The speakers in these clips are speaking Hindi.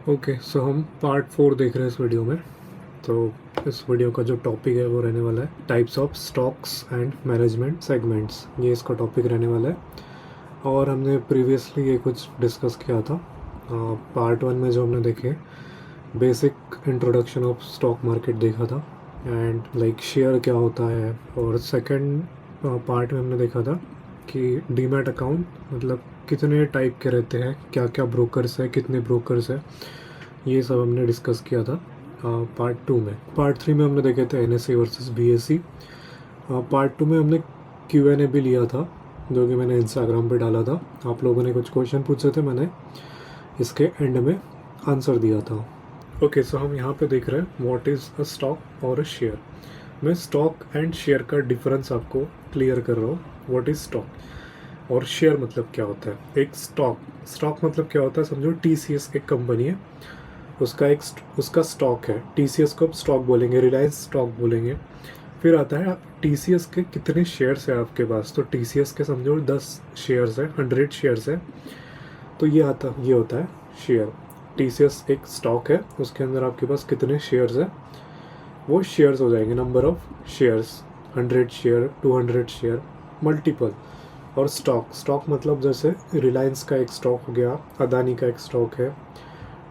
ओके, सो हम पार्ट 4 देख रहे हैं इस वीडियो में। तो इस वीडियो का जो टॉपिक है वो रहने वाला है types of stocks and management segments. ये इसका टॉपिक रहने वाला है और हमने प्रीवियसली ये कुछ डिस्कस किया था। पार्ट 1 में जो हमने देखे basic introduction of stock market देखा था एंड लाइक शेयर क्या होता है, और सेकंड पार्ट में हमने देखा था कि डीमैट अकाउंट मतलब कितने टाइप के रहते हैं, क्या क्या ब्रोकर्स है, कितने ब्रोकर्स है, ये सब हमने डिस्कस किया था पार्ट 2 में। पार्ट 3 में हमने देखे थे NSE वर्सेस BSE। पार्ट 2 में हमने Q&A भी लिया था जो कि मैंने इंस्टाग्राम पे डाला था। आप लोगों ने कुछ क्वेश्चन पूछे थे, मैंने इसके एंड में आंसर दिया था। ओके, सो हम यहाँ पे देख रहे हैं व्हाट इज़ अ स्टॉक और अ शेयर। मैं स्टॉक एंड शेयर का डिफरेंस आपको क्लियर कर रहा हूँ। व्हाट इज़ स्टॉक और शेयर मतलब क्या होता है। एक स्टॉक मतलब क्या होता है, समझो TCS एक कंपनी है, उसका स्टॉक है। TCS को आप स्टॉक बोलेंगे, रिलायंस स्टॉक बोलेंगे। फिर आता है TCS के कितने शेयर्स है आपके पास, तो TCS के समझो 10 शेयर्स है, 100 शेयर्स है, तो ये होता है शेयर। TCS एक स्टॉक है, उसके अंदर आपके पास कितने शेयर्स है, वो शेयर्स हो जाएंगे, number of shares, 100 share, 200 share, multiple. और स्टॉक मतलब जैसे रिलायंस का एक स्टॉक हो गया, अदानी का एक स्टॉक है,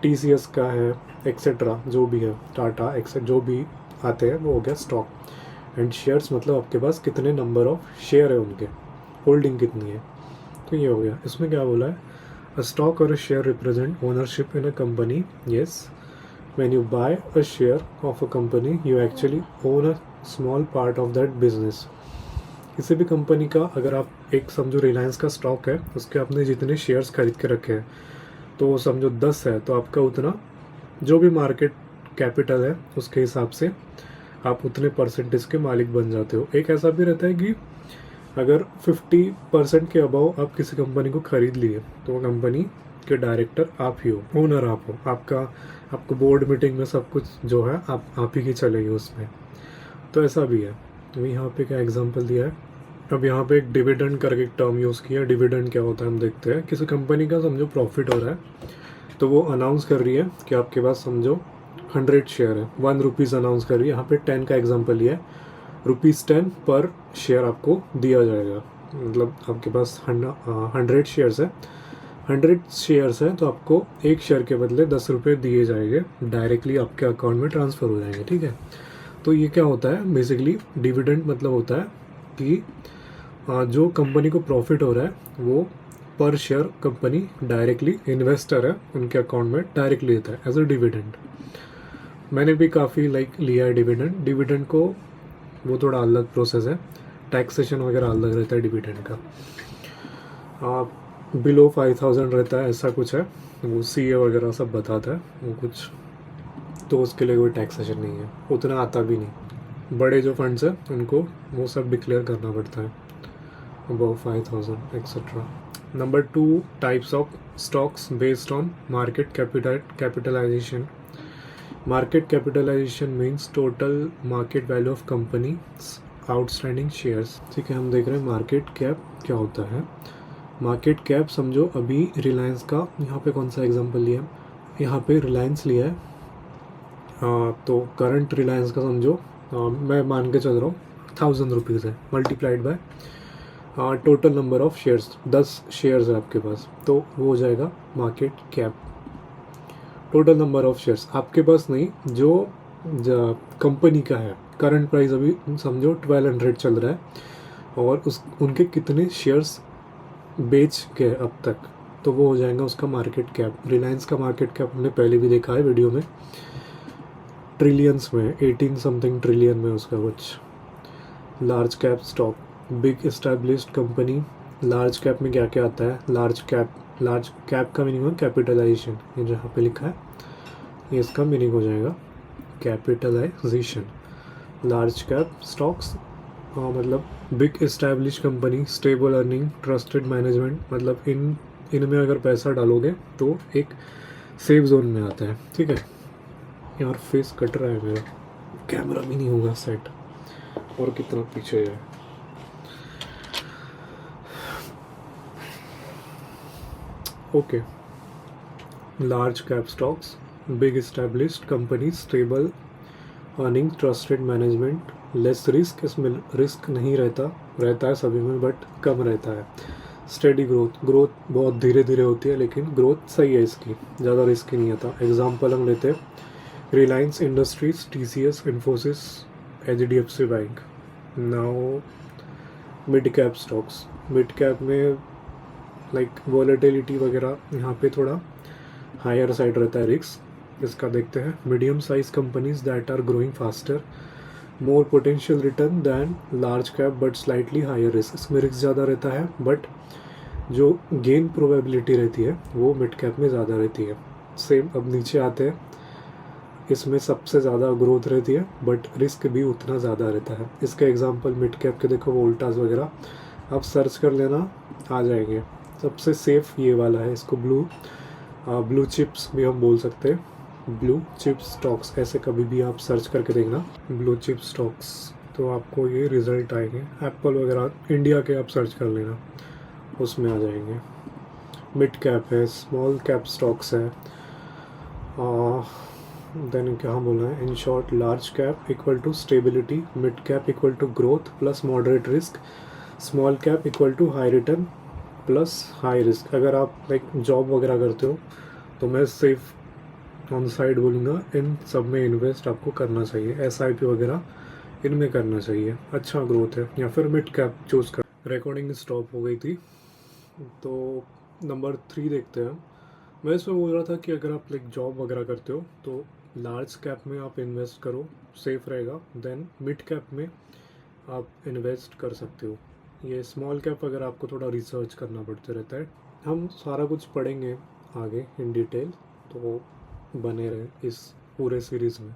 TCS का है, एक्सेट्रा जो भी है, टाटा एक्सेट जो भी आते हैं वो हो गया स्टॉक। एंड शेयर्स मतलब आपके पास कितने नंबर ऑफ शेयर है, उनके होल्डिंग कितनी है, तो ये हो गया। इसमें क्या बोला है, अ स्टॉक और a share represent ownership in a company. Yes, when you buy a share of a company you actually own a small part of that business। किसी भी कंपनी का अगर आप एक समझो रिलायंस का स्टॉक है, उसके आपने जितने शेयर्स खरीद के रखे हैं, तो वो समझो 10 है, तो आपका उतना जो भी मार्केट कैपिटल है उसके हिसाब से आप उतने परसेंटेज के मालिक बन जाते हो। एक ऐसा भी रहता है कि अगर 50% के अबाव आप किसी कंपनी को खरीद लिए तो वो कंपनी के डायरेक्टर आप ही हो, ओनर आप हो, आपको बोर्ड मीटिंग में सब कुछ जो है आप ही की चलेगी उसमें। तो ऐसा भी है। तो यहाँ पे क्या एग्जांपल दिया है, अब यहाँ पे एक डिविडेंड करके एक टर्म यूज़ किया। डिविडेंड क्या होता है हम देखते हैं। किसी कंपनी का समझो प्रॉफिट हो रहा है, तो वो अनाउंस कर रही है कि आपके पास समझो 100 शेयर है, 1 रुपीज़ अनाउंस कर रही है। यहाँ पे 10 का एग्जाम्पल लिया है, ₹10 पर शेयर आपको दिया जाएगा। मतलब आपके पास 100 शेयर्स है, 100 शेयर्स है, तो आपको एक शेयर के बदले 10 रुपये दिए जाएंगे, डायरेक्टली आपके अकाउंट में ट्रांसफ़र हो जाएंगे। ठीक है, तो ये क्या होता है बेसिकली, डिविडेंड मतलब होता है कि जो कंपनी को प्रॉफिट हो रहा है वो पर शेयर कंपनी डायरेक्टली इन्वेस्टर है उनके अकाउंट में डायरेक्टली देता है एज अ डिविडेंड। मैंने भी काफ़ी लिया है डिविडेंड। डिविडेंड को वो थोड़ा अलग प्रोसेस है, टैक्सेशन वगैरह अलग रहता है डिविडेंड का। बिलो 5000 रहता है, ऐसा कुछ है, वो CA वगैरह सब बताता है वो कुछ, तो उसके लिए कोई टैक्सेशन नहीं है, उतना आता भी नहीं। बड़े जो फंड्स हैं उनको वो सब डिक्लेयर करना पड़ता है, above 5000 etcetera. Number 2, types of stocks based on market capitalisation. Market capitalisation means total market value of company outstanding shares. ठीक है, हम देख रहे हैं मार्केट कैप क्या होता है। मार्केट कैप समझो अभी रिलायंस का, यहाँ पे कौन सा एग्जांपल लिया है, यहाँ पे रिलायंस लिया है। तो करंट रिलायंस का समझो मैं मान के चल रहा हूँ 1000 रुपीज़ है, multiplied by total number of shares, 10 shares है आपके पास, तो वो हो जाएगा market cap. Total number of shares आपके पास नहीं, जो कंपनी का है। करंट प्राइस अभी समझो 1200 चल रहा है और उनके कितने शेयर्स बेच के अब तक, तो वो हो जाएगा उसका मार्केट कैप। रिलायंस का मार्केट कैप हमने पहले भी देखा है वीडियो में, ट्रिलियंस में, 18 समथिंग ट्रिलियन में उसका कुछ। Large cap stock, big established company. Large cap में क्या क्या आता है, लार्ज कैप का मीनिंग है कैपिटलाइजेशन, ये जहाँ पे लिखा है ये इसका मीनिंग हो जाएगा कैपिटलाइजेशन। लार्ज कैप स्टॉक्स मतलब big establish company, stable earning, trusted management, मतलब इनमें अगर पैसा डालोगे तो एक सेफ जोन में आता है। ठीक है, यार फेस कट रहा है मेरा, कैमरा भी नहीं होगा सेट, और कितना पीछे है। Okay, large cap stocks big established company, stable earning, trusted management, less risk, इसमें रिस्क नहीं रहता है सभी में बट कम रहता है। स्टेडी ग्रोथ, ग्रोथ बहुत धीरे धीरे होती है लेकिन ग्रोथ सही है इसकी, ज़्यादा रिस्क ही नहीं आता। एग्जाम्पल हम लेते हैं Reliance industries, TCS, Infosys, HDFC bank. Now mid cap stocks, mid cap में लाइक वॉलेटिलिटी वगैरह यहाँ पे थोड़ा हायर साइड रहता है रिस्क। इसका देखते हैं medium size companies that are growing faster, more potential return than large cap but slightly higher risk. इसमें रिस्क ज़्यादा रहता है बट जो गेन प्रोबेबिलिटी रहती है वो मिड कैप में ज़्यादा रहती है। सेम अब नीचे आते हैं, इसमें सबसे ज़्यादा ग्रोथ रहती है बट रिस्क भी उतना ज़्यादा रहता है। इसका एग्जांपल मिड कैप के देखो वोल्टास वगैरह, आप सर्च कर लेना आ जाएंगे। सबसे सेफ ये वाला है, इसको ब्लू चिप्स भी हम बोल सकते हैं, ब्लू चिप स्टॉक्स ऐसे कभी भी आप सर्च करके देखना ब्लू चिप स्टॉक्स, तो आपको ये रिजल्ट आएंगे। एप्पल वगैरह इंडिया के आप सर्च कर लेना, उसमें आ जाएंगे। मिड कैप है, स्मॉल कैप स्टॉक्स है, देन क्या बोलना है, in short large cap equal to stability, mid cap equal to growth plus moderate risk, small cap equal to high return plus high risk. अगर आप लाइक जॉब वगैरह करते हो तो मैं सेफ ऑन साइड बोलूँगा, इन सब में इन्वेस्ट आपको करना चाहिए, SIP वगैरह इनमें करना चाहिए, अच्छा ग्रोथ है। या फिर मिड कैप चूज़ कर। रिकॉर्डिंग स्टॉप हो गई थी, तो नंबर 3 देखते हैं। मैं इसमें बोल रहा था कि अगर आप लाइक जॉब वगैरह करते हो तो लार्ज कैप में आप इन्वेस्ट करो, सेफ रहेगा। देन मिड कैप में आप इन्वेस्ट कर सकते हो। ये स्मॉल कैप अगर आपको थोड़ा रिसर्च करना पड़ता रहता है। हम सारा कुछ पढ़ेंगे आगे इन डिटेल, तो बने रहे इस पूरे सीरीज़ में।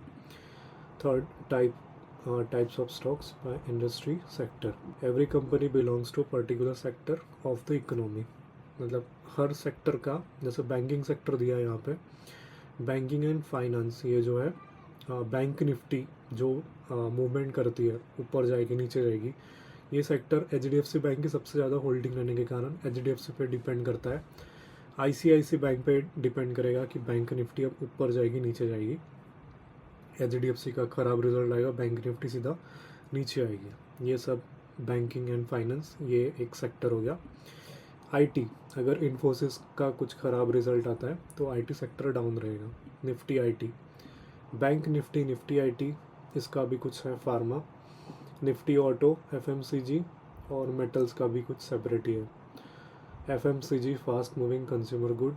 Third types of stocks by industry sector. Every company belongs to particular sector of the economy, मतलब हर सेक्टर का, जैसे बैंकिंग सेक्टर दिया है यहाँ पे, बैंकिंग एंड फाइनेंस, ये जो है बैंक निफ्टी जो मूवमेंट करती है, ऊपर जाएगी नीचे जाएगी, ये सेक्टर HDFC बैंक की सबसे ज़्यादा होल्डिंग रहने के कारण HDFC पे डिपेंड करता है। ICICI बैंक पे डिपेंड करेगा कि बैंक निफ्टी अब ऊपर जाएगी नीचे जाएगी। HDFC का ख़राब रिजल्ट आएगा, बैंक निफ्टी सीधा नीचे आएगी। ये सब बैंकिंग एंड फाइनेंस, ये एक सेक्टर हो गया। IT, अगर इन्फोसिस का कुछ ख़राब रिजल्ट आता है तो IT सेक्टर डाउन रहेगा। Nifty IT, bank Nifty, Nifty IT, इसका भी कुछ है। फार्मा, निफ्टी ऑटो, FMCG और मेटल्स का भी कुछ सेपरेट ही है। FMCG fast moving consumer good,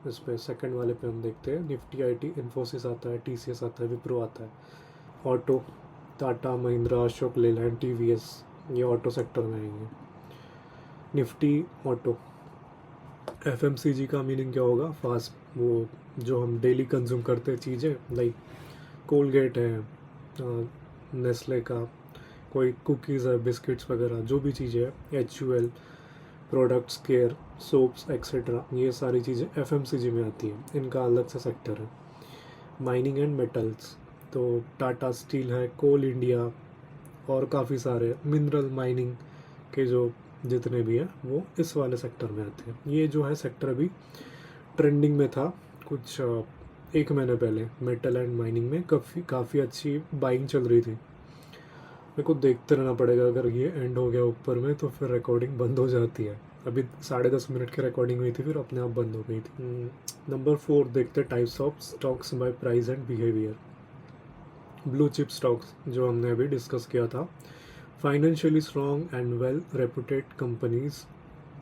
इस पे सेकंड वाले पे हम देखते हैं। निफ्टी IT, इन्फोसिस आता है, TCS आता है, विप्रो आता है। ऑटो, टाटा, महिंद्रा, अशोक लेलैंड, TVS, ये ऑटो सेक्टर में आएंगे। Nifty auto. FMCG का मीनिंग क्या होगा? फास्ट, वो जो हम डेली कंज्यूम करते हैं चीज़ें, लाइक कोलगेट है, नेस्ले का कोई कुकीज़ है, बिस्किट्स वगैरह, जो भी चीज़ें है, HUL products, care, soaps etcetera, ये सारी चीज़ें FMCG में आती है, इनका अलग सा सेक्टर है। माइनिंग एंड मेटल्स, तो टाटा स्टील है, कोल इंडिया और काफ़ी सारे मिनरल माइनिंग के जो जितने भी हैं वो इस वाले सेक्टर में आते हैं। ये जो है सेक्टर अभी ट्रेंडिंग में था कुछ 1 महीने पहले, मेटल एंड माइनिंग में काफ़ी अच्छी बाइंग चल रही थी। मेरे को देखते रहना पड़ेगा, अगर ये एंड हो गया ऊपर में तो फिर रिकॉर्डिंग बंद हो जाती है। अभी 10.5 मिनट की रिकॉर्डिंग हुई थी, फिर अपने आप बंद हो गई थी। नंबर 4 देखते हैं, types of stocks by price and behaviour. Blue chip stocks जो हमने अभी डिस्कस किया था, financially strong and well reputed companies,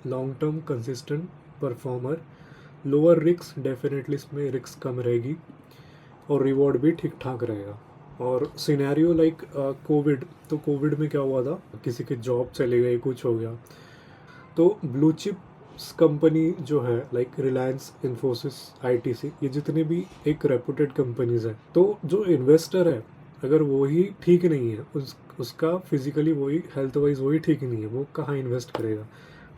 long term consistent performer, lower risk, definitely इसमें रिस्क कम रहेगी और रिवॉर्ड भी ठीक ठाक रहेगा। और सिनेरियो लाइक कोविड, तो कोविड में क्या हुआ था, किसी की जॉब चली गई, कुछ हो गया, तो ब्लू चिप्स कंपनी जो है लाइक रिलायंस, इन्फोसिस, ITC, ये जितने भी एक रेपुटेड कंपनीज है, तो जो इन्वेस्टर है अगर वो ही ठीक नहीं है, उसका फिजिकली वही हेल्थ वाइज वही ठीक नहीं है, वो कहाँ इन्वेस्ट करेगा?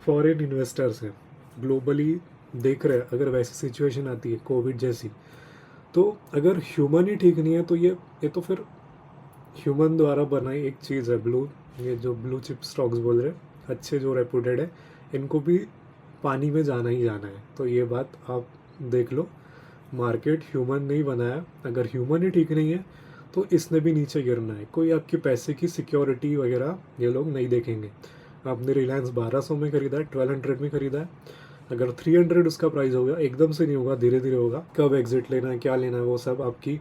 फॉरेन इन्वेस्टर्स हैं, ग्लोबली देख रहे हैं, अगर वैसी सिचुएशन आती है कोविड जैसी, तो अगर ह्यूमन ही ठीक नहीं है तो ये तो फिर ह्यूमन द्वारा बनाई एक चीज़ है ब्लू, ये जो ब्लू चिप स्टॉक्स बोल रहे हैं, अच्छे जो रेपुटेड है, इनको भी पानी में जाना ही जाना है। तो ये बात आप देख लो, मार्केट ह्यूमन नहीं बनाया, अगर ह्यूमन ही ठीक नहीं है तो इसने भी नीचे गिरना है। कोई आपके पैसे की सिक्योरिटी वगैरह ये लोग नहीं देखेंगे। आपने रिलायंस 1200 में खरीदा है, 1200 में खरीदा है, अगर 300 उसका प्राइस हो गया, एकदम से नहीं होगा, धीरे धीरे होगा। कब एग्जिट लेना है, क्या लेना है, वो सब आपकी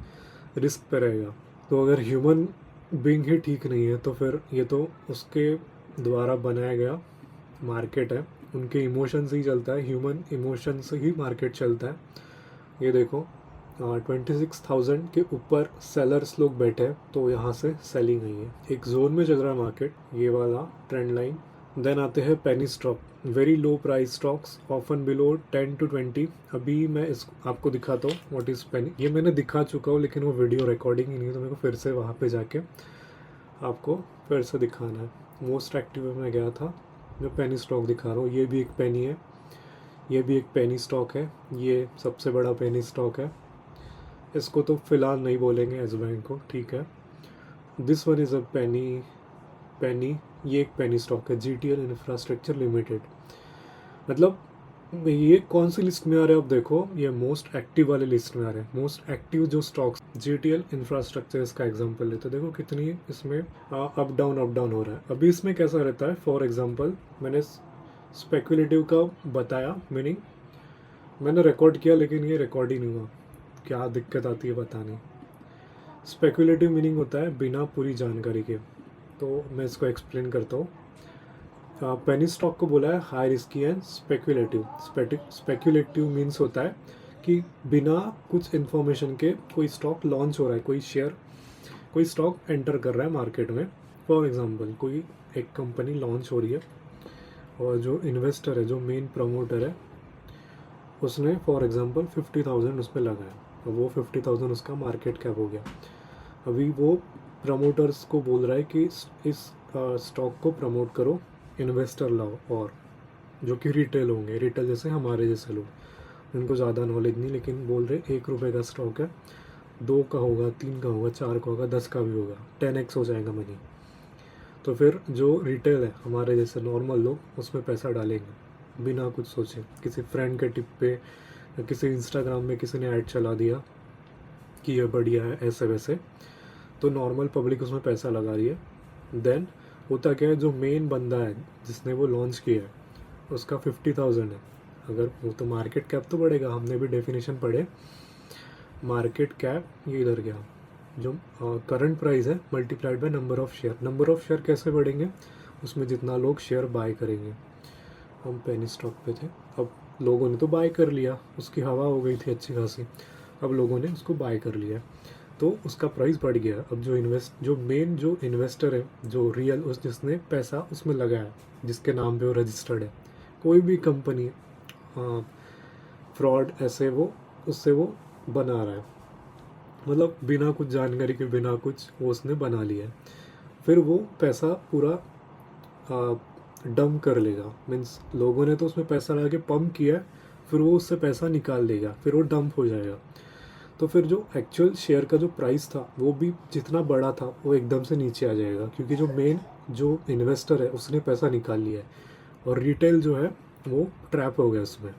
रिस्क पे रहेगा। तो अगर ह्यूमन बीइंग ही ठीक नहीं है तो फिर ये तो उसके द्वारा बनाया गया मार्केट है, उनके इमोशन से ही चलता है, ह्यूमन इमोशन से ही मार्केट चलता है। ये देखो 26,000 के ऊपर सेलर्स लोग बैठे हैं, तो यहाँ से सेलिंग हुई है। एक जोन में चल रहा है मार्केट, ये वाला ट्रेंड लाइन। देन आते हैं penny stock, very low price stocks often below 10 to 20। अभी मैं इस आपको दिखाता हूँ व्हाट इज़ पेनी। ये मैंने दिखा चुका हूँ लेकिन वो वीडियो रिकॉर्डिंग ही नहीं है, तो मेरे को फिर से वहाँ पे जाके आपको फिर से दिखाना है। मोस्ट एक्टिव में गया था, मैं पेनी स्टॉक दिखा रहा हूँ। ये भी एक पेनी है, ये भी एक पेनी स्टॉक है, ये सबसे बड़ा पेनी स्टॉक है। इसको तो फिलहाल नहीं बोलेंगे एस बैंक को, ठीक है। दिस वन इज़ अ पेनी, ये एक पेनी स्टॉक है, GTL इंफ्रास्ट्रक्चर लिमिटेड। मतलब ये कौन सी लिस्ट में आ रहा है, अब देखो ये मोस्ट एक्टिव वाले लिस्ट में आ रहे हैं। मोस्ट एक्टिव जो स्टॉक्स, GTL इंफ्रास्ट्रक्चर इसका एग्जांपल लेते, देखो कितनी इसमें अप डाउन हो रहा है। अभी इसमें कैसा रहता है, फॉर एग्जांपल मैंने स्पेकुलेटिव का बताया मीनिंग, मैंने रिकॉर्ड किया लेकिन ये रिकॉर्ड ही नहीं हुआ, क्या दिक्कत आती है पता नहीं। स्पेकुलेटिव मीनिंग होता है बिना पूरी जानकारी के, तो मैं इसको एक्सप्लेन करता हूँ। पेनी स्टॉक को बोला है high risky and speculative. Speculative means होता है कि बिना कुछ इन्फॉर्मेशन के कोई स्टॉक लॉन्च हो रहा है, कोई शेयर, कोई स्टॉक एंटर कर रहा है मार्केट में। फॉर एग्जांपल कोई एक कंपनी लॉन्च हो रही है और जो इन्वेस्टर है, जो मेन प्रमोटर है, उसने फॉर एग्जांपल 50,000 उस पर लगाया, और वो 50,000 उसका मार्केट कैप हो गया। अभी वो प्रमोटर्स को बोल रहा है कि इस स्टॉक को प्रमोट करो, इन्वेस्टर लाओ, और जो कि रिटेल होंगे, रिटेल जैसे हमारे जैसे लोग, उनको ज़्यादा नॉलेज नहीं, लेकिन बोल रहे 1 रुपये का स्टॉक है, 2 का होगा, 3 का होगा, 4 का होगा, 10 का भी होगा, 10x हो जाएगा मनी। तो फिर जो रिटेल है, हमारे जैसे नॉर्मल लोग उसमें पैसा डालेंगे बिना कुछ सोचे, किसी फ्रेंड के टिप पे या किसी इंस्टाग्राम में किसी ने ऐड चला दिया कि ये बढ़िया है ऐसे वैसे, तो नॉर्मल पब्लिक उसमें पैसा लगा रही है। देन होता क्या है, जो मेन बंदा है जिसने वो लॉन्च किया है, उसका 50,000 है, अगर वो तो मार्केट कैप तो बढ़ेगा, हमने भी डेफिनेशन पढ़े, मार्केट कैप ये इधर गया, जो करंट प्राइस है multiplied by number of share. Number of share कैसे बढ़ेंगे, उसमें जितना लोग शेयर बाय करेंगे। हम पेनी स्टॉक पे थे, अब लोगों ने तो बाय कर लिया, उसकी हवा हो गई थी अच्छी खासी, अब लोगों ने उसको बाय कर लिया, तो उसका प्राइस बढ़ गया। अब जो मेन जो इन्वेस्टर है, जो रियल उस जिसने पैसा उसमें लगाया, जिसके नाम पे वो रजिस्टर्ड है, कोई भी कंपनी फ्रॉड ऐसे वो उससे वो बना रहा है, मतलब बिना कुछ जानकारी के, बिना कुछ वो उसने बना लिया है, फिर वो पैसा पूरा डंप कर लेगा। मीन्स लोगों ने तो उसमें पैसा लगा के पंप किया है, फिर वो उससे पैसा निकाल देगा, फिर वो डंप हो जाएगा। तो फिर जो एक्चुअल शेयर का जो प्राइस था वो भी जितना बड़ा था वो एकदम से नीचे आ जाएगा, क्योंकि जो मेन जो इन्वेस्टर है उसने पैसा निकाल लिया है, और रिटेल जो है वो ट्रैप हो गया उसमें।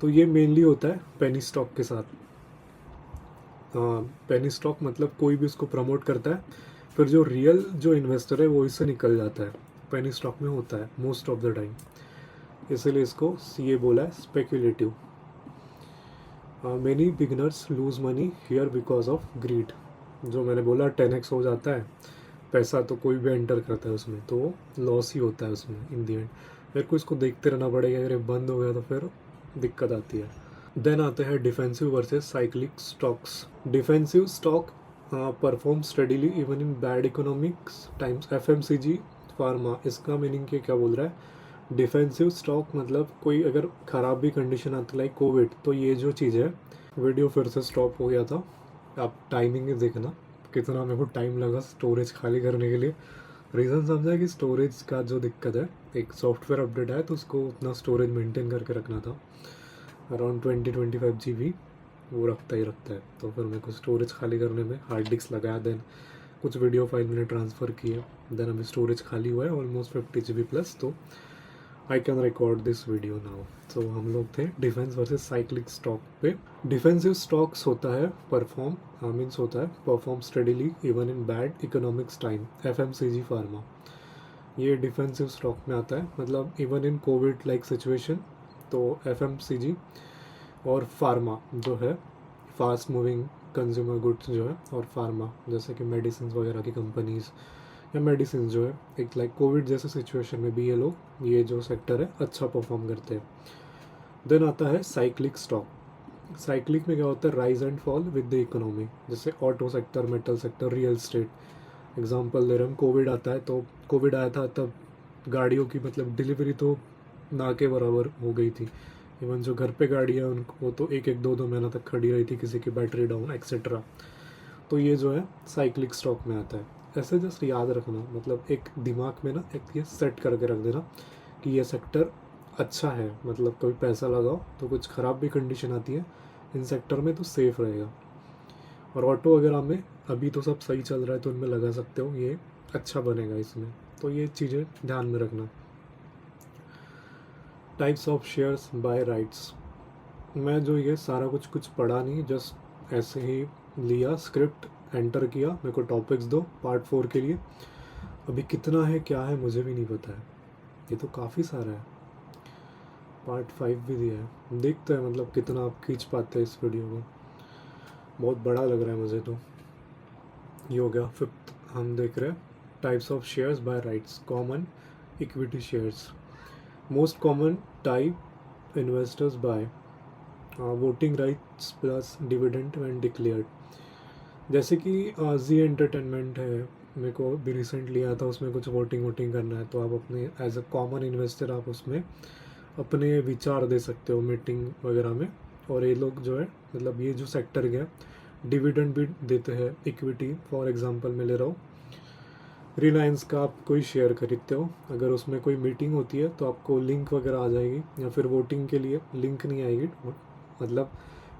तो ये मेनली होता है पेनी स्टॉक के साथ। पेनी स्टॉक मतलब कोई भी उसको प्रमोट करता है, फिर जो रियल जो इन्वेस्टर है वो इससे निकल जाता है, पेनी स्टॉक में होता है मोस्ट ऑफ द टाइम, इसीलिए इसको CA बोला है, speculative. Many beginners lose money here because of greed. जो मैंने बोला 10x हो जाता है पैसा, तो कोई भी एंटर करता है उसमें तो लॉस ही होता है उसमें इन दी एंड। मेरे को इसको देखते रहना पड़ेगा, अगर ये बंद हो गया तो फिर दिक्कत आती है। देन आते हैं defensive versus cyclic stocks. Defensive stock perform steadily even in bad economics times. FMCG pharma, इसका मीनिंग क्या बोल रहा है, डिफेंसिव स्टॉक मतलब कोई अगर ख़राब भी कंडीशन आती लाइक कोविड, तो ये जो चीज़ है, वीडियो फिर से स्टॉप हो गया था, आप टाइमिंग देखना कितना मेरे को टाइम लगा स्टोरेज खाली करने के लिए। रीज़न समझा कि स्टोरेज का जो दिक्कत है, एक सॉफ्टवेयर अपडेट आया तो उसको उतना स्टोरेज मेंटेन करके रखना था, अराउंड 20-25 GB वो रखता ही रखता है। तो फिर मेरे को स्टोरेज खाली करने में हार्ड डिस्क लगाया, देन कुछ वीडियो फाइल मैंने ट्रांसफ़र किए, देन अभी स्टोरेज खाली हुआ है ऑलमोस्ट 50 GB प्लस। तो I can record this video now. तो हम लोग थे डिफेंस वर्सेस साइक्लिक स्टॉक पे। डिफेंसिव स्टॉक्स होता है मीन्स होता है perform steadily even in bad economics time, FMCG pharma. ये डिफेंसिव स्टॉक में आता है, मतलब even in Covid like situation. तो FMCG और फार्मा जो है, फास्ट मूविंग कंज्यूमर गुड्स जो है, और फार्मा जैसे कि मेडिसिन वगैरह की कंपनीज या मेडिसिन जो है, एक लाइक कोविड जैसे सिचुएशन में भी ये जो सेक्टर है अच्छा परफॉर्म करते हैं। देन आता है साइक्लिक स्टॉक। साइक्लिक में क्या होता है, rise and fall with the economy, जैसे auto sector, metal sector, real estate. Example दे रहे हम, कोविड आता है तो कोविड आया था तब गाड़ियों की मतलब डिलीवरी तो ना के बराबर हो गई थी। इवन जो घर पे गाड़ियाँ उनको तो एक एक दो दो महीना तक खड़ी रही थी, किसी की बैटरी डाउन एक्सेट्रा। तो ये जो है साइक्लिक स्टॉक में आता है। ऐसे जस्ट याद रखना, मतलब एक दिमाग में ना एक ये सेट करके रख देना कि ये सेक्टर अच्छा है, मतलब कभी पैसा लगाओ तो कुछ ख़राब भी कंडीशन आती है इन सेक्टर में तो सेफ रहेगा। और ऑटो वगैरह में अभी तो सब सही चल रहा है तो उनमें लगा सकते हो, ये अच्छा बनेगा इसमें। तो ये चीज़ें ध्यान में रखना। Types of shares by rights. मैं जो ये सारा कुछ पढ़ा नहीं, जस्ट ऐसे ही लिया, स्क्रिप्ट एंटर किया, मेरे को टॉपिक्स दो पार्ट 4 के लिए। अभी कितना है क्या है मुझे भी नहीं पता है, ये तो काफ़ी सारा है। पार्ट 5 भी दिया है, देखते हैं मतलब कितना आप खींच पाते हैं इस वीडियो को। बहुत बड़ा लग रहा है मुझे तो। ये हो गया 5th। हम देख रहे हैं types of shares by rights. Common equity shares, most common type investors buy voting rights plus dividend when declared. जैसे कि जी एंटरटेनमेंट है, मेरे को भी रिसेंटली आया था, उसमें कुछ वोटिंग करना है तो आप अपने एज अ कॉमन इन्वेस्टर आप उसमें अपने विचार दे सकते हो मीटिंग वगैरह में। और ये लोग जो है, मतलब ये जो सेक्टर गया, डिविडेंड भी देते हैं। इक्विटी फॉर एग्जांपल मैं ले रहा हूँ, रिलायंस का आप कोई शेयर खरीदते हो, अगर उसमें कोई मीटिंग होती है तो आपको लिंक वगैरह आ जाएगी, या फिर वोटिंग के लिए लिंक नहीं आएगी, मतलब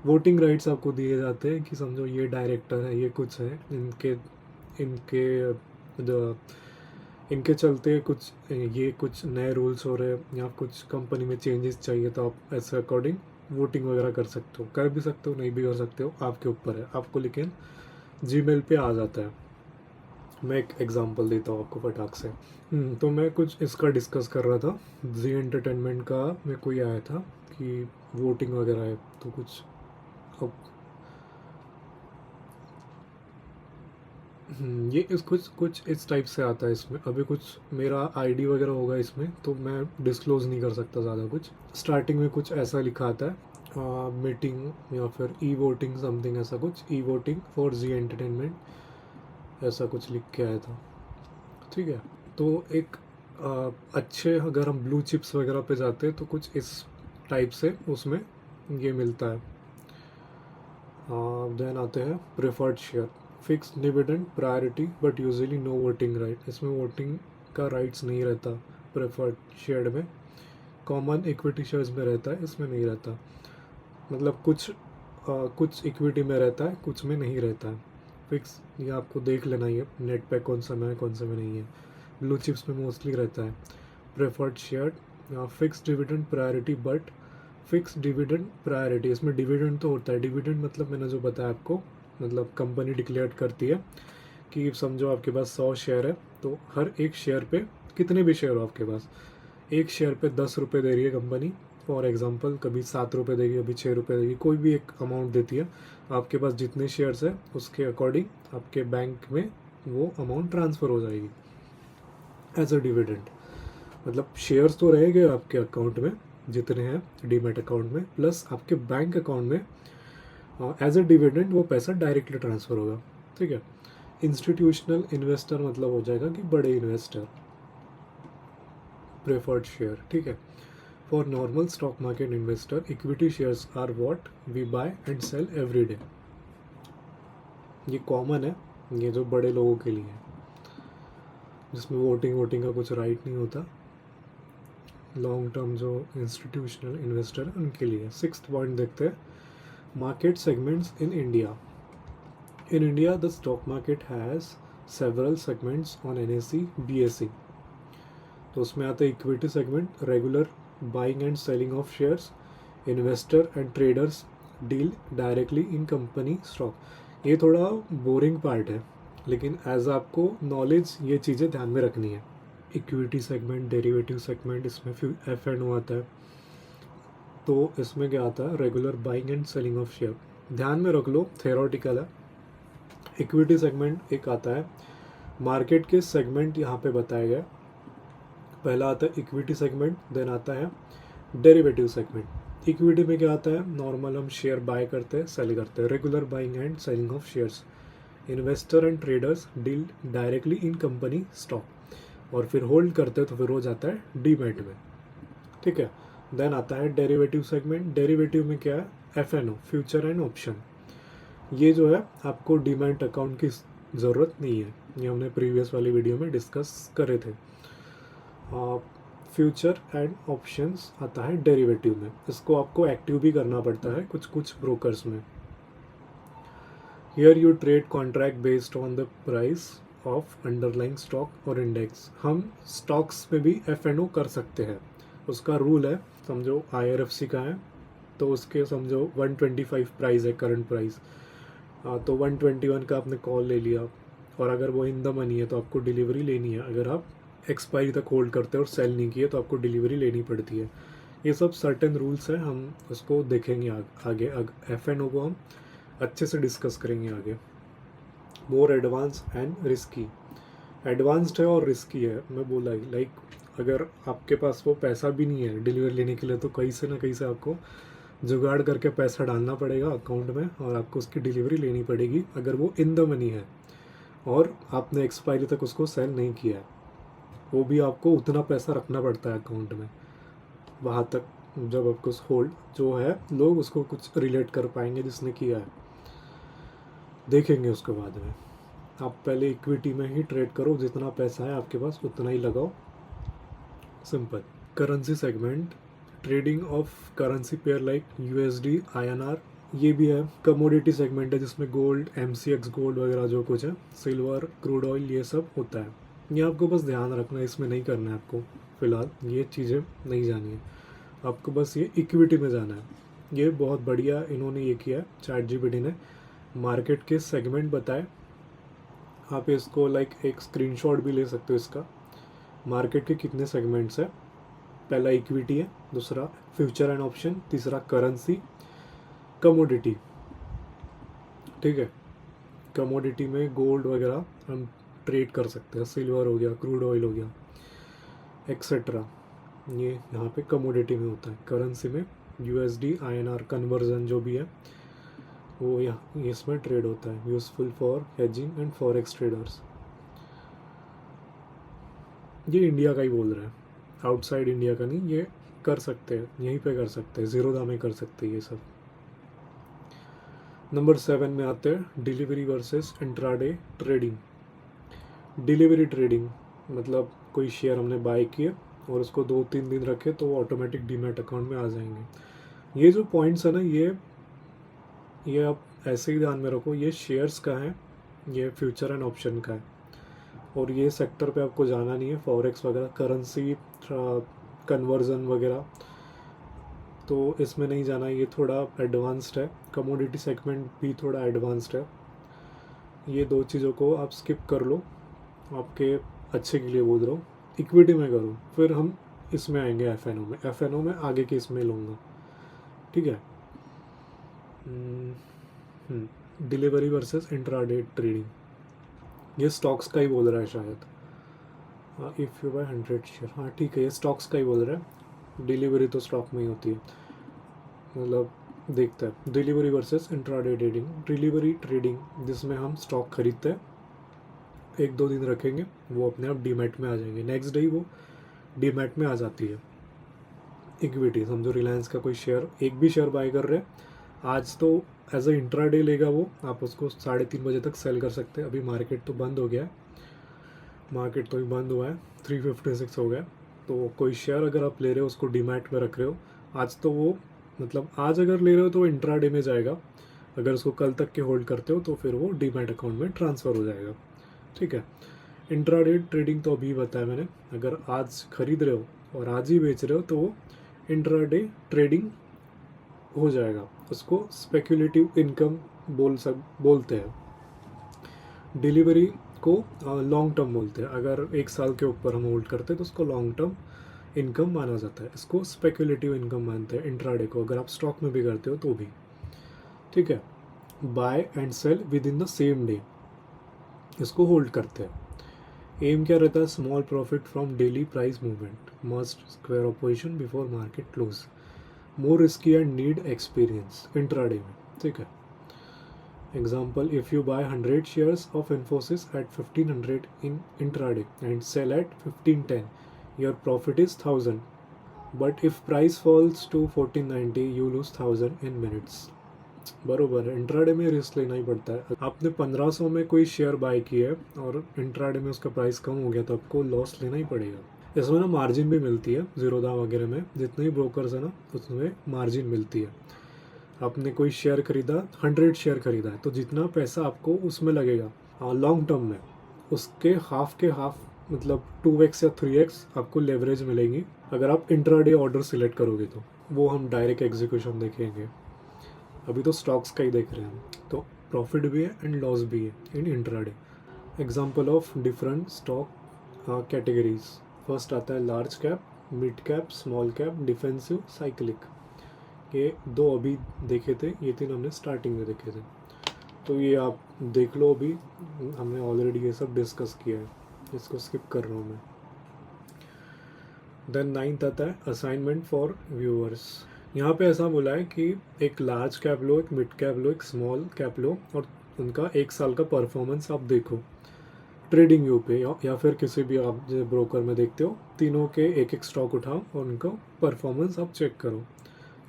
वोटिंग राइट्स आपको दिए जाते हैं कि समझो ये डायरेक्टर है, ये कुछ है, इनके इनके जो इनके चलते कुछ नए रूल्स हो रहे हैं या कुछ कंपनी में चेंजेस चाहिए, तो आप ऐसे अकॉर्डिंग वोटिंग वगैरह कर सकते हो। कर भी सकते हो, नहीं भी कर सकते हो, आपके ऊपर है आपको, लेकिन जीमेल पे आ जाता है। मैं एक एग्जांपल देता हूँ आपको फटाक से। तो मैं कुछ इसका डिस्कस कर रहा था, जी एंटरटेनमेंट का मेरे को ये आया था कि वोटिंग वगैरह है तो कुछ अब ये इस कुछ इस टाइप से आता है इसमें। अभी कुछ मेरा आईडी वगैरह होगा इसमें तो मैं डिस्क्लोज नहीं कर सकता ज़्यादा कुछ। स्टार्टिंग में कुछ ऐसा लिखा आता है मीटिंग या फिर ई वोटिंग समथिंग, ऐसा कुछ e voting for Zee entertainment, ऐसा कुछ लिख के आया था। ठीक है, तो एक अच्छे अगर हम ब्लू चिप्स वगैरह पे जाते हैं तो कुछ इस टाइप से उसमें ये मिलता है। देन आते हैं preferred share, fixed dividend priority but usually no voting right. इसमें वोटिंग का राइट्स नहीं रहता प्रेफर्ड शेयर में। कॉमन इक्विटी शेयर्स में रहता है, इसमें नहीं रहता। मतलब कुछ इक्विटी में रहता है, कुछ में नहीं रहता है। फिक्स ये आपको देख लेना, ये नेट पे कौन सा में है कौन सा में नहीं है। ब्लू चिप्स में मोस्टली रहता है preferred share. Fixed dividend priority but fix dividend priority, इसमें डिविडेंड तो होता है। डिविडेंड मतलब मैंने जो बताया आपको, मतलब कंपनी डिक्लेयर करती है कि समझो आपके पास 100 शेयर है तो हर एक शेयर पे, कितने भी शेयर हो आपके पास, एक शेयर पे 10 रुपये दे रही है कंपनी फॉर एग्जांपल, कभी 7 रुपये देगी, कभी 6 रुपये देगी, कोई भी एक अमाउंट देती है। आपके पास जितने शेयर्स है उसके अकॉर्डिंग आपके बैंक में वो अमाउंट ट्रांसफ़र हो जाएगी एज अ डिविडेंड। मतलब शेयर्स तो रहेंगे आपके अकाउंट में जितने हैं डीमैट अकाउंट में, प्लस आपके बैंक अकाउंट में एज अ डिविडेंड वो पैसा डायरेक्टली ट्रांसफ़र होगा। ठीक है, इंस्टीट्यूशनल इन्वेस्टर मतलब हो जाएगा कि बड़े इन्वेस्टर। प्रेफर्ड शेयर, ठीक है। For normal stock market investor equity shares are what we buy and sell every day. ये कॉमन है, ये जो बड़े लोगों के लिए है, जिसमें वोटिंग का कुछ राइट नहीं होता। लॉन्ग टर्म जो इंस्टीट्यूशनल इन्वेस्टर है उनके लिए। 6th पॉइंट देखते हैं, market segments in India. In India, the stock market has several segments on NSE, BSE. तो उसमें आता है equity segment, regular buying and selling of shares, investor and traders deal directly in company stock. ये थोड़ा बोरिंग पार्ट है, लेकिन एज आपको नॉलेज ये चीज़ें ध्यान में रखनी है। इक्विटी सेगमेंट, डेरिवेटिव सेगमेंट, इसमें एफ एंड ओ आता है। तो इसमें क्या आता है, regular buying and selling of share. ध्यान में रख लो, थेरोटिकल है। इक्विटी सेगमेंट एक आता है, मार्केट के सेगमेंट यहाँ पे बताया गया। पहला आता है इक्विटी सेगमेंट, देन आता है डेरिवेटिव सेगमेंट। इक्विटी में क्या आता है, नॉर्मल हम शेयर बाय करते हैं, सेल करते हैं, regular buying and selling of shares. Investor and traders deal directly in company stock, और फिर होल्ड करते हैं तो फिर हो जाता है डीमैट में। ठीक है। देन आता है डेरिवेटिव सेगमेंट। डेरिवेटिव में क्या है, एफ.एन.ओ, फ्यूचर एंड ऑप्शन। ये जो है आपको डीमैट अकाउंट की ज़रूरत नहीं है, ये हमने प्रीवियस वाली वीडियो में डिस्कस करे थे। फ्यूचर एंड ऑप्शंस आता है डेरिवेटिव में, इसको आपको एक्टिव भी करना पड़ता है कुछ कुछ ब्रोकर्स में। Here you trade contract based on the price of underlying stock और इंडेक्स। हम स्टॉक्स में भी एफ.एन.ओ कर सकते हैं, उसका रूल है, समझो IRFC का है तो उसके समझो 125 प्राइस है करंट प्राइस, तो 121 का आपने कॉल ले लिया, और अगर वो इन द मनी है तो आपको डिलीवरी लेनी है। अगर आप एक्सपायरी तक होल्ड करते हैं और सेल नहीं किए तो आपको डिलीवरी लेनी पड़ती है। ये सब सर्टेन रूल्स हैं, हम उसको देखेंगे आगे। एफ.एन.ओ को हम अच्छे से डिस्कस करेंगे आगे। More advance and risky. Advanced है और रिस्की है, मैं बोला ही, लाइक अगर आपके पास वो पैसा भी नहीं है डिलीवरी लेने के लिए तो कहीं से ना कहीं से आपको जुगाड़ करके पैसा डालना पड़ेगा अकाउंट में, और आपको उसकी डिलीवरी लेनी पड़ेगी अगर वो इन द मनी है और आपने एक्सपायरी तक उसको सेल नहीं किया है। वो भी आपको उतना पैसा रखना पड़ता है अकाउंट में, वहाँ तक जब आपको होल्ड जो है, लोग उसको कुछ रिलेट कर पाएंगे जिसने किया है, देखेंगे उसके बाद में। आप पहले इक्विटी में ही ट्रेड करो, जितना पैसा है आपके पास उतना ही लगाओ, simple. Currency segment, trading of currency pair like USD, INR, ये भी है। कमोडिटी सेगमेंट है जिसमें गोल्ड, MCX गोल्ड वगैरह जो कुछ है, सिल्वर, क्रूड ऑयल, ये सब होता है। ये आपको बस ध्यान रखना है, इसमें नहीं करना है आपको, फिलहाल ये चीज़ें नहीं जानी है आपको, बस ये इक्विटी में जाना है। ये बहुत बढ़िया इन्होंने ये किया है, ChatGPT ने मार्केट के सेगमेंट बताए। आप इसको लाइक एक स्क्रीनशॉट भी ले सकते हो इसका। मार्केट के कितने सेगमेंट्स है, पहला इक्विटी है, दूसरा फ्यूचर एंड ऑप्शन, तीसरा करेंसी, कमोडिटी। ठीक है। कमोडिटी में गोल्ड वगैरह हम ट्रेड कर सकते हैं, सिल्वर हो गया, क्रूड ऑयल हो गया, एक्सेट्रा। ये यहाँ पे कमोडिटी में होता है। करेंसी में USD INR कन्वर्जन जो भी है वो यहाँ इसमें ट्रेड होता है, useful for hedging and forex traders. ये इंडिया का ही बोल रहा है, आउटसाइड इंडिया का नहीं, ये कर सकते हैं, यहीं पे कर सकते हैं, ज़ीरोधा में कर सकते हैं ये सब। नंबर 7 में आते हैं delivery versus intraday trading. Delivery trading मतलब कोई शेयर हमने बाय किए और उसको 2-3 दिन रखे तो वो ऑटोमेटिक डीमैट अकाउंट में आ जाएंगे। ये जो पॉइंट्स है ना, ये आप ऐसे ही ध्यान में रखो, ये शेयर्स का है, ये फ्यूचर एंड ऑप्शन का है, और ये सेक्टर पे आपको जाना नहीं है, फॉरेक्स वगैरह, करेंसी कन्वर्जन वगैरह, तो इसमें नहीं जाना, ये थोड़ा एडवांस्ड है। कमोडिटी सेगमेंट भी थोड़ा एडवांस्ड है। ये दो चीज़ों को आप स्किप कर लो, आपके अच्छे के लिए बोल रहा हूँ। इक्विटी में करो, फिर हम इसमें आएंगे एफ.एन.ओ में। एफ.एन.ओ में आगे के इसमें लूँगा, ठीक है। डिलीवरी वर्सेस इंट्राडे ट्रेडिंग, ये स्टॉक्स का ही बोल रहा है शायद। इफ़ यू बाय 100 शेयर, हाँ ठीक है, ये स्टॉक्स का ही बोल रहा है। डिलीवरी तो स्टॉक में ही होती है, मतलब देखता है। Delivery versus intraday trading, delivery trading जिसमें हम स्टॉक खरीदते हैं, 1-2 दिन रखेंगे, वो अपने आप डीमैट में आ जाएंगे, नेक्स्ट डे वो डीमैट में आ जाती है। इक्विटी समझो रिलायंस का कोई शेयर, एक भी शेयर बाय कर रहे हैं आज, तो एज अ इंट्राडे लेगा वो, आप उसको 3:30 बजे तक सेल कर सकते हैं। अभी मार्केट तो बंद हो गया है, मार्केट तो ही बंद हुआ है, 356 हो गया। तो कोई शेयर अगर आप ले रहे हो, उसको डीमैट में रख रहे हो आज, तो वो मतलब आज अगर ले रहे हो तो इंट्राडे में जाएगा, अगर उसको कल तक के होल्ड करते हो तो फिर वो डीमैट अकाउंट में ट्रांसफ़र हो जाएगा, ठीक है। इंट्राडे ट्रेडिंग तो अभी बताया मैंने, अगर आज खरीद रहे हो और आज ही बेच रहे हो तो वो इंट्राडे ट्रेडिंग हो जाएगा, उसको स्पेक्युलेटिव इनकम बोलते हैं। डिलीवरी को लॉन्ग टर्म बोलते हैं, अगर एक साल के ऊपर हम होल्ड करते हैं तो उसको लॉन्ग टर्म इनकम माना जाता है, इसको स्पेक्युलेटिव इनकम मानते हैं इंट्राडे को, अगर आप स्टॉक में भी करते हो तो भी। ठीक है, buy and sell within the same day, इसको होल्ड करते हैं। एम क्या रहता है, small profit from daily price movement, must square off position before market close, more risky and need experience intraday में। ठीक है, example, if you buy 100 shares of Infosys at 1500 in intraday and sell at 1510, your profit is 1000, but if price falls to 1490 you lose 1000 in minutes। बरोबर है, इंट्राडे में रिस्क लेना ही पड़ता है। आपने 1500 में कोई शेयर बाय किया है और इंट्राडे में उसका प्राइस कम हो गया तो आपको लॉस लेना ही पड़ेगा। इसमें ना मार्जिन भी मिलती है, जीरोधा वगैरह में जितने भी ब्रोकर्स है ना उसमें मार्जिन मिलती है। आपने कोई शेयर खरीदा, 100 शेयर खरीदा है तो जितना पैसा आपको उसमें लगेगा लॉन्ग टर्म में, उसके हाफ के हाफ, मतलब 2x या 3x आपको लेवरेज मिलेंगी अगर आप इंट्राडे ऑर्डर सिलेक्ट करोगे तो। वो हम डायरेक्ट एग्जीक्यूशन देखेंगे, अभी तो स्टॉक्स का ही देख रहे हैं हम। तो प्रॉफिट भी है एंड लॉस भी है in intraday. Example of different stock categories, first आता है large cap, mid cap, small cap, defensive, cyclic. ये दो अभी देखे थे, ये तीन हमने स्टार्टिंग में देखे थे, तो ये आप देख लो, अभी हमने ऑलरेडी ये सब डिस्कस किया है, इसको स्किप कर रहा हूँ मैं। देन 9th आता है असाइनमेंट फॉर व्यूअर्स। यहाँ पे ऐसा बोला है कि एक लार्ज कैप लो, एक मिड कैप लो, एक स्मॉल कैप लो और उनका एक साल का परफॉर्मेंस आप देखो ट्रेडिंग व्यू पे या फिर किसी भी आप जो ब्रोकर में देखते हो, तीनों के एक एक स्टॉक उठाओ और उनका परफॉर्मेंस आप चेक करो।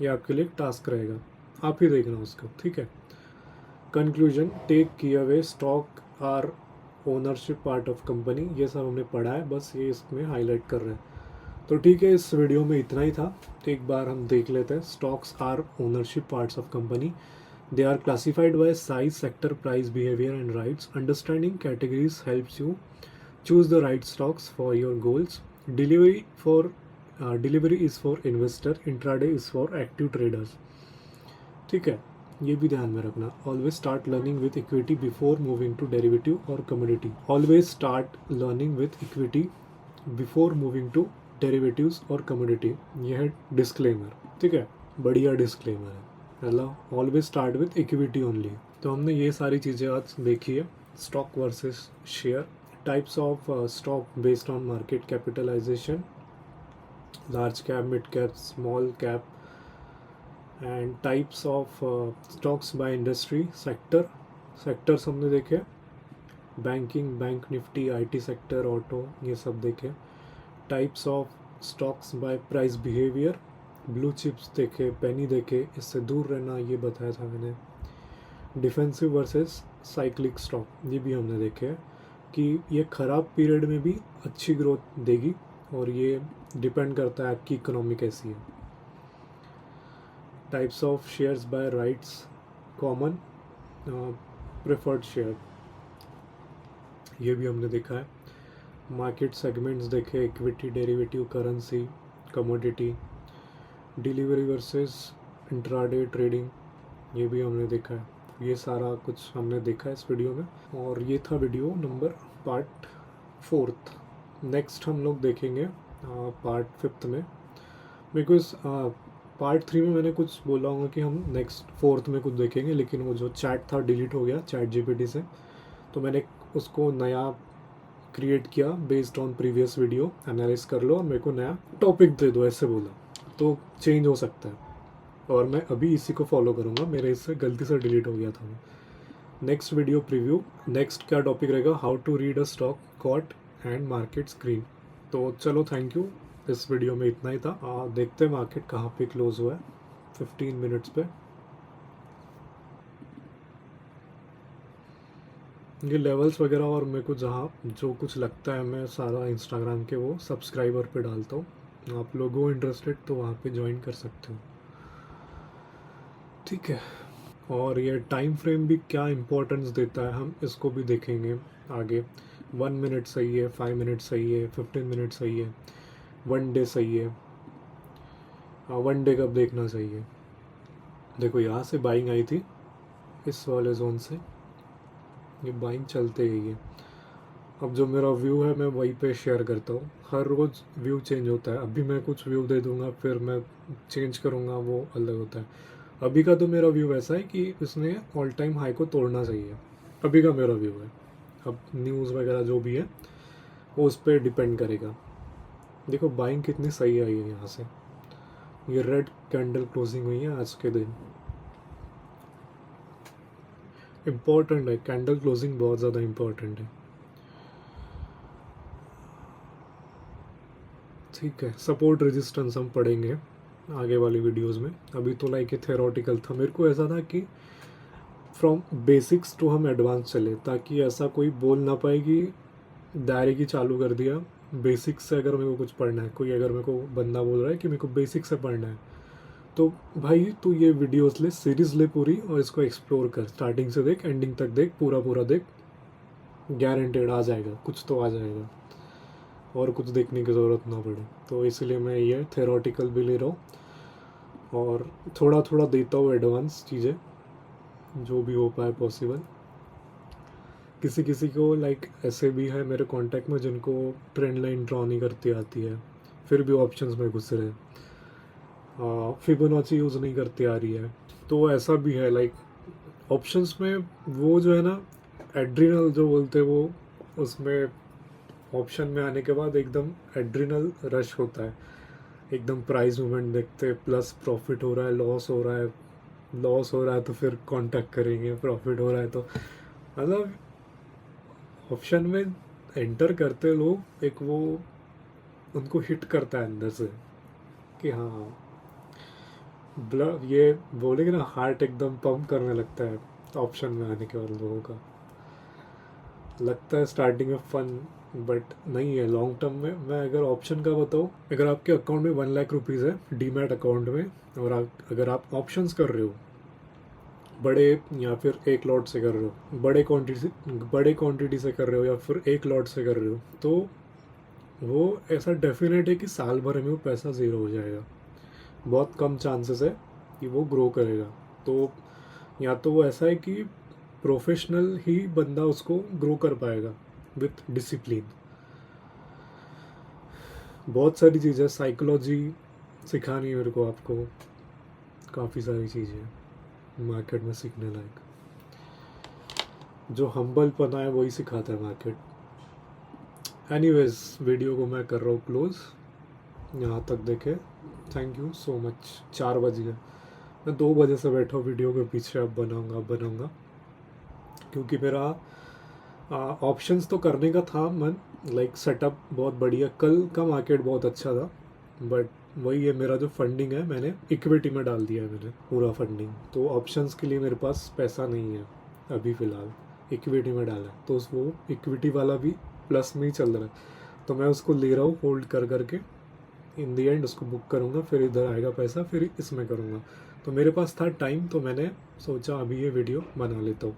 ये आपके लिए एक टास्क रहेगा, आप ही देखना उसको। ठीक है, conclusion, take key away stock are ownership part of company, ये सब हमने पढ़ा है, बस ये इसमें हाईलाइट कर रहे हैं। तो ठीक है, इस वीडियो में इतना ही था। एक बार हम देख लेते हैं। Stocks are ownership parts of company, they are classified by size, sector, price, behavior and rights. Understanding categories helps you choose the right stocks for your goals. Delivery is for investor, intraday is for active traders। ठीक है, ये भी ध्यान में रखना। Always start learning with equity before moving to derivative और commodity. Always start learning with equity before moving to derivatives और कमोडिटी। यह है डिस्क्लेमर। ठीक है, बढ़िया डिस्क्लेमर है। पहला, always start with equity only. तो हमने ये सारी चीज़ें आज देखी है। Stock versus share, types of stock based on market capitalisation, large cap, mid cap, small cap, and types of stocks by industry, sectors हमने देखे, banking, bank Nifty, IT sector, auto, ये सब देखे। Types of stocks by price behaviour, blue chips देखे, पेनी देखे, इससे दूर रहना ये बताया था मैंने। डिफेंसिव वर्सेस साइक्लिक स्टॉक, ये भी हमने देखे हैं कि ये ख़राब पीरियड में भी अच्छी ग्रोथ देगी और ये डिपेंड करता है आपकी इकोनॉमी कैसी है। Types of shares by rights, common, preferred share, ये भी हमने देखा है। मार्केट सेगमेंट्स देखे, equity, derivative, currency, commodity, delivery versus intraday trading, ये भी हमने देखा है। ये सारा कुछ हमने देखा है इस वीडियो में, और ये था वीडियो नंबर पार्ट 4। नेक्स्ट हम लोग देखेंगे पार्ट 5 में, बिकॉज पार्ट 3 में मैंने कुछ बोला होगा कि हम नेक्स्ट 4th में कुछ देखेंगे, लेकिन वो जो चैट था डिलीट हो गया चैट जीपीटी से, तो मैंने उसको नया क्रिएट किया based on previous video. Analyse कर लो और मेरे को नया टॉपिक दे दो, ऐसे बोला, तो चेंज हो सकता है और मैं अभी इसी को फॉलो करूँगा। मेरे इससे गलती से डिलीट हो गया था। नेक्स्ट वीडियो प्रीव्यू, नेक्स्ट क्या टॉपिक रहेगा, how to read a stock quote and market screen. तो चलो, थैंक यू। इस वीडियो में इतना ही था। देखते हैं मार्केट कहाँ पे क्लोज हुआ है 15 मिनट्स पे। ये लेवल्स वगैरह और मेरे को जहाँ जो कुछ लगता है मैं सारा इंस्टाग्राम के वो सब्सक्राइबर पे डालता हूँ। आप लोग हो इंटरेस्टेड तो वहाँ पे ज्वाइन कर सकते हो। ठीक है, और ये टाइम फ्रेम भी क्या इम्पोर्टेंस देता है हम इसको भी देखेंगे आगे। 1 मिनट सही है, 5 मिनट सही है, 15 मिनट सही है, 1 डे सही है। हाँ, 1 डे कब देखना चाहिए? देखो यहाँ से बाइंग आई थी, इस वाले जोन से ये बाइंग चलते गई है। अब जो मेरा व्यू है मैं वहीं पे शेयर करता हूँ। हर रोज़ व्यू चेंज होता है। अभी मैं कुछ व्यू दे दूँगा, फिर मैं चेंज करूँगा, वो अलग होता है। अभी का तो मेरा व्यू ऐसा है कि इसने ऑल टाइम हाई को तोड़ना चाहिए। अभी का मेरा व्यू है। अब न्यूज़ वगैरह जो भी है वो उस पर डिपेंड करेगा। देखो बाइंग कितनी सही आई है यहाँ से। ये रेड कैंडल क्लोजिंग हुई है आज के दिन। इम्पोर्टेंट है, कैंडल क्लोजिंग बहुत ज़्यादा इम्पोर्टेंट है। ठीक है, सपोर्ट रेजिस्टेंस हम पढ़ेंगे आगे वाली वीडियोस में। अभी तो लाइक ये थेरोटिकल था। मेरे को ऐसा था कि फ्रॉम बेसिक्स टू हम एडवांस चले, ताकि ऐसा कोई बोल ना पाए कि दायरे की चालू कर दिया। बेसिक्स से अगर मेरे को कुछ पढ़ना है, कोई अगर मेरे को बंदा बोल रहा है कि मेरे को बेसिक से पढ़ना है, तो भाई तू ये वीडियोस ले, सीरीज ले पूरी, और इसको एक्सप्लोर कर, स्टार्टिंग से देख, एंडिंग तक देख, पूरा पूरा देख। गारंटेड आ जाएगा, कुछ तो आ जाएगा, और कुछ देखने की ज़रूरत ना पड़े। तो इसलिए मैं ये थेरोटिकल भी ले रहा हूँ और थोड़ा थोड़ा देता हूँ एडवांस चीज़ें, जो भी हो पाए पॉसिबल। किसी किसी को लाइक ऐसे भी है मेरे कांटेक्ट में जिनको ट्रेंड लाइन ड्रॉ नहीं करती आती है, फिर भी ऑप्शंस में घुस रहे हैं। फिबोनाची यूज़ नहीं करती आ रही है, तो ऐसा भी है। लाइक ऑप्शंस में वो जो है ना, एड्रिनल जो बोलते हैं वो, उसमें ऑप्शन में आने के बाद एकदम एड्रिनल रश होता है। एकदम प्राइस मूवमेंट देखते, प्लस प्रॉफिट हो रहा है, लॉस हो रहा है, लॉस हो रहा है तो फिर कांटेक्ट करेंगे, प्रॉफिट हो रहा है तो मतलब ऑप्शन में एंटर करते लोग, एक वो उनको हिट करता है अंदर से कि हाँ, ब्लड ये बोलेंगे ना, हार्ट एकदम पंप करने लगता है ऑप्शन में आने के बाद लोगों का। लगता है स्टार्टिंग में फन, बट नहीं है लॉन्ग टर्म में। मैं अगर ऑप्शन का बताऊँ, अगर आपके अकाउंट में 1 लाख रुपीज़ है डीमैट अकाउंट में, और अगर आप ऑप्शंस कर रहे हो बड़े, या फिर एक लॉट से कर रहे हो, बड़े क्वांटिटी से कर रहे हो, या फिर एक लॉट से कर रहे हो, तो वो ऐसा डेफिनेट है कि साल भर में वो पैसा ज़ीरो हो जाएगा। बहुत कम चांसेस है कि वो ग्रो करेगा। तो या तो वो ऐसा है कि प्रोफेशनल ही बंदा उसको ग्रो कर पाएगा विथ डिसिप्लिन। बहुत सारी चीज़ें, साइकोलॉजी सिखानी है मेरे को आपको, काफ़ी सारी चीज़ें मार्केट में सीखने लायक। जो हम्बल पना है वही सिखाता है मार्केट। एनीवेज, वीडियो को मैं कर रहा हूँ क्लोज। यहाँ तक देखे, थैंक यू सो मच। 4 बज गए, मैं 2 बजे से बैठा हूँ वीडियो के पीछे। अब बनाऊँगा क्योंकि मेरा ऑप्शंस तो करने का था मन, लाइक सेटअप बहुत बढ़िया। कल का मार्केट बहुत अच्छा था, बट वही है, मेरा जो फंडिंग है मैंने इक्विटी में डाल दिया है, मैंने पूरा फंडिंग। तो ऑप्शंस के लिए मेरे पास पैसा नहीं है अभी फ़िलहाल, इक्विटी में डाला है। तो वो इक्विटी वाला भी प्लस में ही चल रहा है, तो मैं उसको ले रहा हूँ होल्ड कर करके। इन दी एंड उसको बुक करूँगा, फिर इधर आएगा पैसा, फिर इसमें करूँगा। तो मेरे पास था टाइम, तो मैंने सोचा अभी ये वीडियो बना लेता हूँ।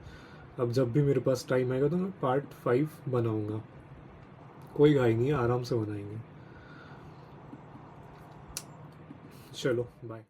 अब जब भी मेरे पास टाइम आएगा तो मैं पार्ट 5 बनाऊँगा। कोई घाई नहीं है, आराम से बनाएंगे। चलो बाय।